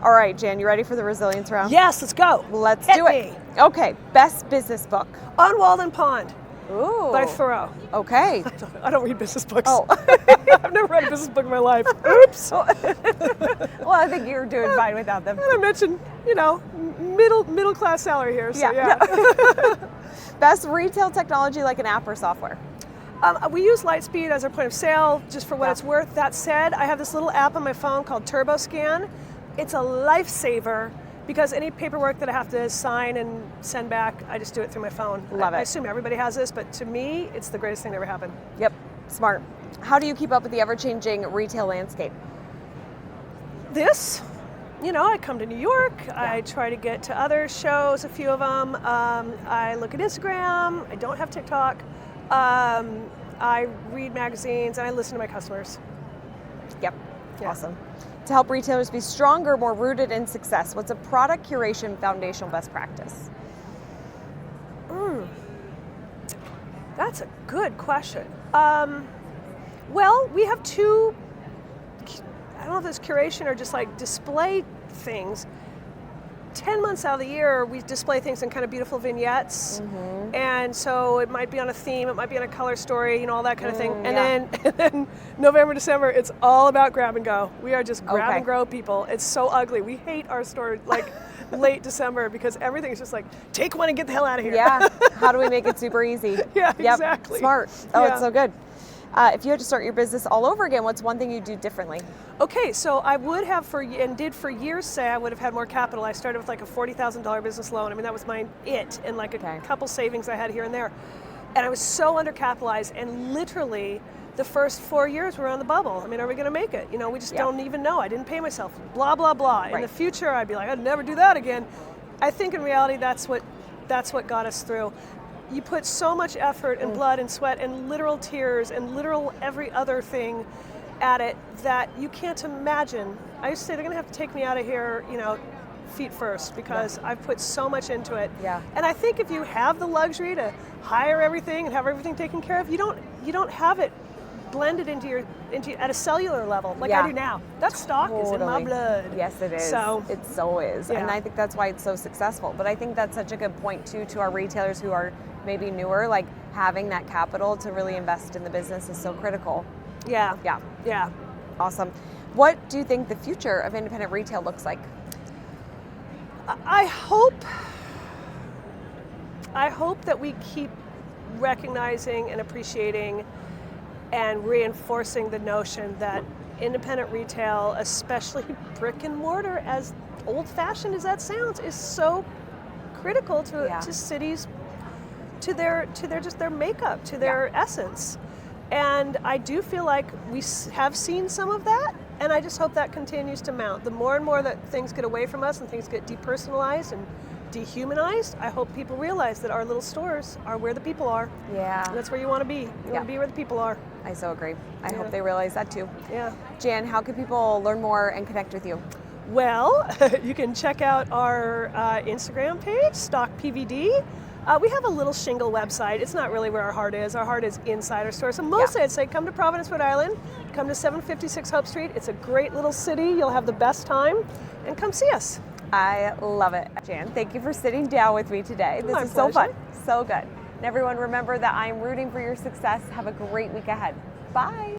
All right, Jan, you ready for the resilience round? Yes, let's go. Let's Hit do it. me. Okay, best business book. On Walden Pond Ooh. by Thoreau. Okay. I don't read business books. Oh. I've never read a business book in my life. Oops. Well, I think you're doing fine without them. And I mentioned, middle class salary here. So yeah. Best retail technology, like an app or software. We use Lightspeed as our point of sale, just for what it's worth. That said, I have this little app on my phone called TurboScan. It's a lifesaver because any paperwork that I have to sign and send back, I just do it through my phone. Love it. I assume everybody has this, but to me, it's the greatest thing that ever happened. Yep, smart. How do you keep up with the ever-changing retail landscape? I come to New York, I try to get to other shows, a few of them. I look at Instagram, I don't have TikTok. I read magazines and I listen to my customers. Yep, awesome. To help retailers be stronger, more rooted in success, what's a product curation foundational best practice? That's a good question. Well, we have two, I don't know if it's curation or just like display things. 10 months out of the year, we display things in kind of beautiful vignettes. And so it might be on a theme, it might be on a color story, all that kind of thing. And then November, December, it's all about grab and go. We are just grab and go people. It's so ugly. We hate our store late December because everything's just like, take one and get the hell out of here. Yeah, how do we make it super easy? Yeah, yep. Exactly. Smart. Oh, it's so good. If you had to start your business all over again, what's one thing you'd do differently? Okay, so I would have for years say I would have had more capital. I started with like a $40,000 business loan. I mean, that was and like a couple savings I had here and there. And I was so undercapitalized, and literally the first 4 years were on the bubble. I mean, are we gonna make it? We just don't even know. I didn't pay myself, blah, blah, blah. In the future, I'd be like, I'd never do that again. I think in reality, that's what got us through. You put so much effort and blood and sweat and literal tears and literal every other thing at it that you can't imagine. I used to say they're going to have to take me out of here, feet first, because I've put so much into it. Yeah. And I think if you have the luxury to hire everything and have everything taken care of, you don't have it blended into at a cellular level like I do now. That stock is in my blood. Yes, it is. So it so is. And I think that's why it's so successful. But I think that's such a good point too to our retailers who are maybe newer, like having that capital to really invest in the business is so critical. Yeah. Awesome. What do you think the future of independent retail looks like? I hope that we keep recognizing and appreciating and reinforcing the notion that independent retail, especially brick and mortar, as old-fashioned as that sounds, is so critical to cities, to their makeup, to their essence. And I do feel like we have seen some of that, and I just hope that continues to mount. The more and more that things get away from us and things get depersonalized and dehumanized, I hope people realize that our little stores are where the people are. Yeah. And that's where you want to be. You want to be where the people are. I so agree. I hope they realize that too. Yeah. Jan, how can people learn more and connect with you? Well, you can check out our Instagram page, Stock PVD. We have a little shingle website. It's not really where our heart is. Our heart is inside our store. So mostly I'd say come to Providence, Rhode Island. Come to 756 Hope Street. It's a great little city. You'll have the best time. And come see us. I love it. Jan, thank you for sitting down with me today. This is so fun. So good. And everyone, remember that I'm rooting for your success. Have a great week ahead. Bye.